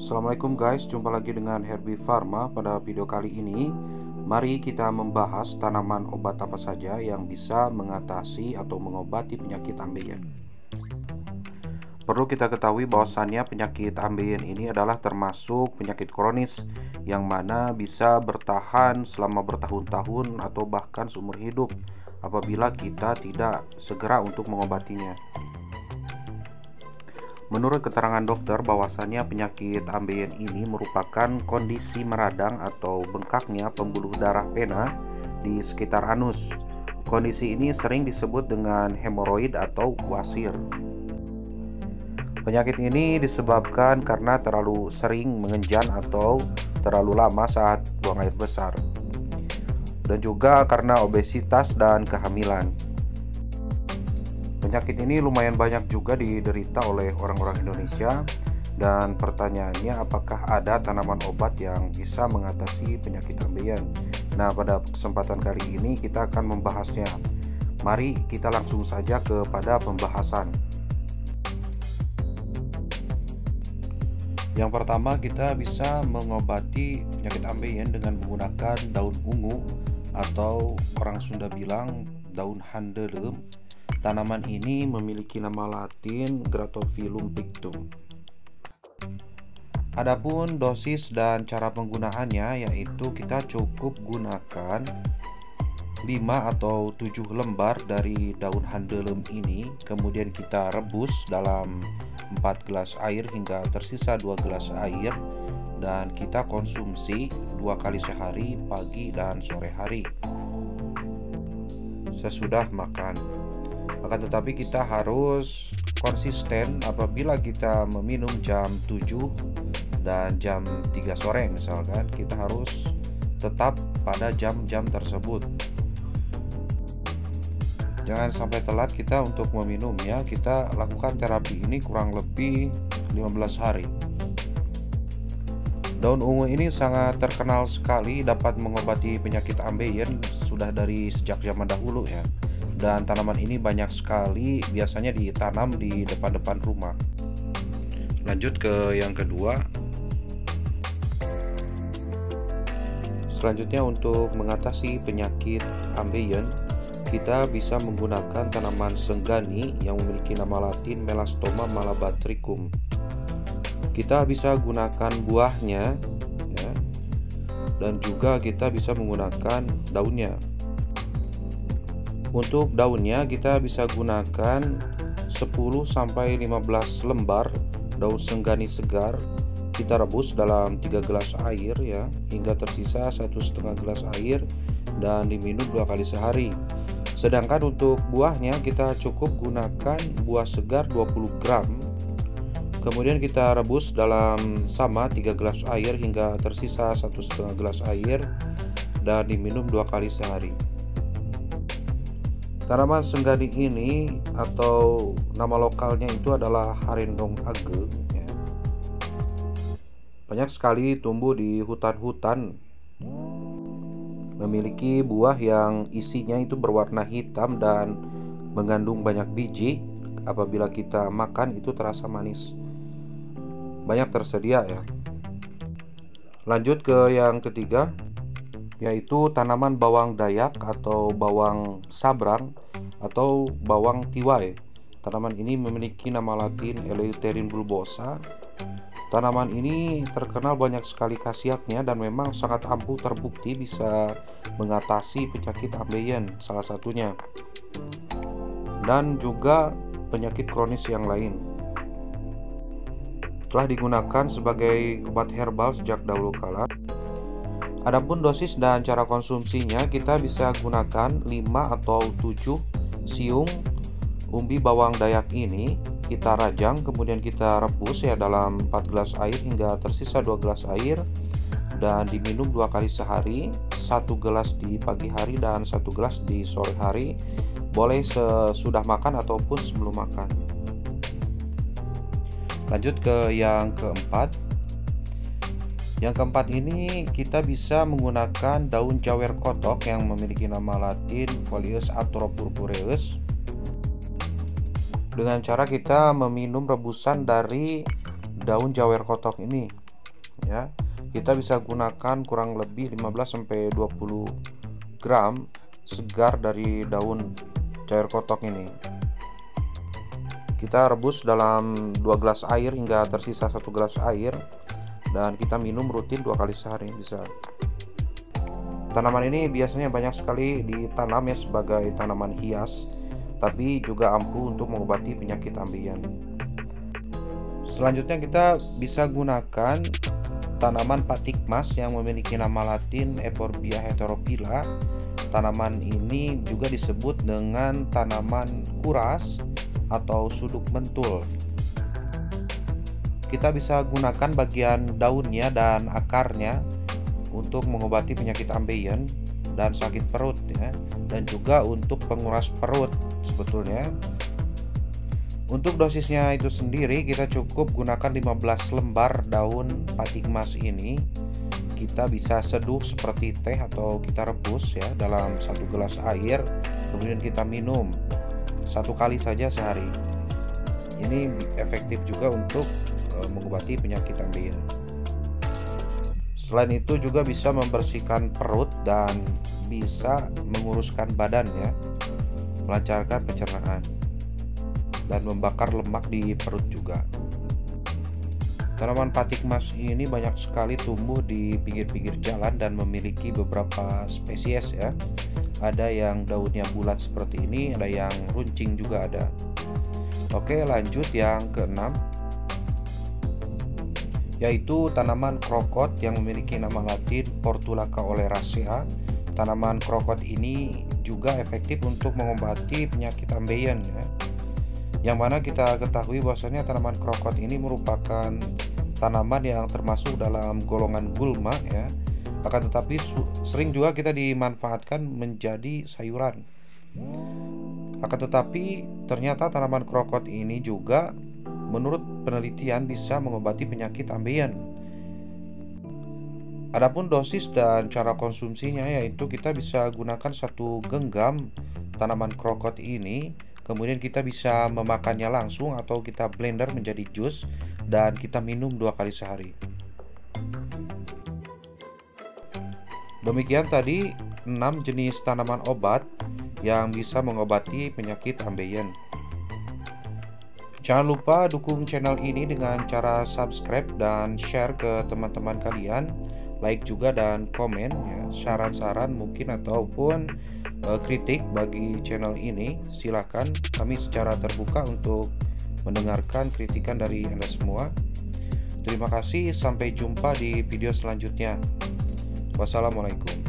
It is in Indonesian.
Assalamualaikum guys, jumpa lagi dengan Herbie Pharma. Pada video kali ini mari kita membahas tanaman obat apa saja yang bisa mengatasi atau mengobati penyakit ambeien. Perlu kita ketahui bahwasannya penyakit ambeien ini adalah termasuk penyakit kronis yang mana bisa bertahan selama bertahun-tahun atau bahkan seumur hidup apabila kita tidak segera untuk mengobatinya. Menurut keterangan dokter bahwasannya penyakit ambeien ini merupakan kondisi meradang atau bengkaknya pembuluh darah vena di sekitar anus. Kondisi ini sering disebut dengan hemoroid atau wasir. Penyakit ini disebabkan karena terlalu sering mengenjan atau terlalu lama saat buang air besar, dan juga karena obesitas dan kehamilan. Penyakit ini lumayan banyak juga diderita oleh orang-orang Indonesia, dan pertanyaannya apakah ada tanaman obat yang bisa mengatasi penyakit ambeien. Nah, pada kesempatan kali ini kita akan membahasnya. Mari kita langsung saja kepada pembahasan. Yang pertama, kita bisa mengobati penyakit ambeien dengan menggunakan daun ungu atau orang Sunda bilang daun handelem. Tanaman ini memiliki nama Latin Gratophyllum pictum. Adapun dosis dan cara penggunaannya yaitu kita cukup gunakan 5 atau 7 lembar dari daun handelem ini, kemudian kita rebus dalam 4 gelas air hingga tersisa 2 gelas air, dan kita konsumsi 2 kali sehari, pagi dan sore hari sesudah makan. Akan tetapi kita harus konsisten apabila kita meminum jam 7 dan jam 3 sore misalkan, kita harus tetap pada jam-jam tersebut. Jangan sampai telat kita untuk meminumnya. Kita lakukan terapi ini kurang lebih 15 hari. Daun ungu ini sangat terkenal sekali dapat mengobati penyakit ambeien sudah dari sejak zaman dahulu ya. Dan tanaman ini banyak sekali biasanya ditanam di depan-depan rumah. Lanjut ke yang kedua. Selanjutnya, untuk mengatasi penyakit ambeien, kita bisa menggunakan tanaman senggani yang memiliki nama Latin Melastoma malabatricum. Kita bisa gunakan buahnya ya, dan juga kita bisa menggunakan daunnya. Untuk daunnya kita bisa gunakan 10-15 lembar daun senggani segar. Kita rebus dalam 3 gelas air ya hingga tersisa 1,5 gelas air, dan diminum 2 kali sehari. Sedangkan untuk buahnya kita cukup gunakan buah segar 20 gram. Kemudian kita rebus dalam sama 3 gelas air hingga tersisa 1,5 gelas air, dan diminum 2 kali sehari. Tanaman senggani ini atau nama lokalnya itu adalah Harindong ageng ya. Banyak sekali tumbuh di hutan-hutan, memiliki buah yang isinya itu berwarna hitam dan mengandung banyak biji. Apabila kita makan itu terasa manis. Banyak tersedia ya. Lanjut ke yang ketiga, yaitu tanaman bawang dayak atau bawang sabrang atau bawang tiwai. Tanaman ini memiliki nama Latin Eleutherin bulbosa. Tanaman ini terkenal banyak sekali khasiatnya dan memang sangat ampuh terbukti bisa mengatasi penyakit ambeien salah satunya, dan juga penyakit kronis yang lain. Telah digunakan sebagai obat herbal sejak dahulu kala. Adapun dosis dan cara konsumsinya, kita bisa gunakan 5 atau 7 siung umbi bawang dayak ini. Kita rajang, kemudian kita rebus ya dalam 4 gelas air hingga tersisa 2 gelas air, dan diminum 2 kali sehari, 1 gelas di pagi hari dan 1 gelas di sore hari. Boleh sesudah makan ataupun sebelum makan. Lanjut ke yang keempat. Yang keempat ini kita bisa menggunakan daun jawer kotok yang memiliki nama Latin Folius atropurpureus. Dengan cara kita meminum rebusan dari daun jawer kotok ini. ya. Kita bisa gunakan kurang lebih 15-20 gram segar dari daun cair kotok ini. Kita rebus dalam 2 gelas air hingga tersisa 1 gelas air, dan kita minum rutin 2 kali sehari bisa. Tanaman ini biasanya banyak sekali ditanam ya sebagai tanaman hias, tapi juga ampuh untuk mengobati penyakit ambeien. Selanjutnya kita bisa gunakan tanaman patik mas yang memiliki nama latin Euphorbia heterophylla. Tanaman ini juga disebut dengan tanaman kuras atau suduk mentul. Kita bisa gunakan bagian daunnya dan akarnya untuk mengobati penyakit ambeien dan sakit perut ya, dan juga untuk penguras perut sebetulnya. Untuk dosisnya itu sendiri kita cukup gunakan 15 lembar daun patik mas ini. Kita bisa seduh seperti teh atau kita rebus ya dalam 1 gelas air, kemudian kita minum 1 kali saja sehari. Ini efektif juga untuk mengobati penyakit ambeien. Selain itu juga bisa membersihkan perut dan bisa menguruskan badan ya, melancarkan pencernaan dan membakar lemak di perut juga. Tanaman patik mas ini banyak sekali tumbuh di pinggir-pinggir jalan dan memiliki beberapa spesies ya. Ada yang daunnya bulat seperti ini, ada yang runcing juga ada. Oke, lanjut yang keenam, yaitu tanaman krokot yang memiliki nama latin Portulaca oleracea. Tanaman krokot ini juga efektif untuk mengobati penyakit ambeien ya. Yang mana kita ketahui bahwasanya tanaman krokot ini merupakan tanaman yang termasuk dalam golongan gulma ya. Akan tetapi sering juga kita dimanfaatkan menjadi sayuran. Akan tetapi ternyata tanaman krokot ini juga menurut penelitian bisa mengobati penyakit ambeien. Adapun dosis dan cara konsumsinya yaitu kita bisa gunakan 1 genggam tanaman krokot ini, kemudian kita bisa memakannya langsung atau kita blender menjadi jus dan kita minum 2 kali sehari. Demikian tadi 6 jenis tanaman obat yang bisa mengobati penyakit ambeien. Jangan lupa dukung channel ini dengan cara subscribe dan share ke teman-teman kalian, like juga dan komen ya, saran-saran mungkin ataupun kritik bagi channel ini. Silahkan, kami secara terbuka untuk mendengarkan kritikan dari Anda semua. Terima kasih, sampai jumpa di video selanjutnya. Wassalamualaikum.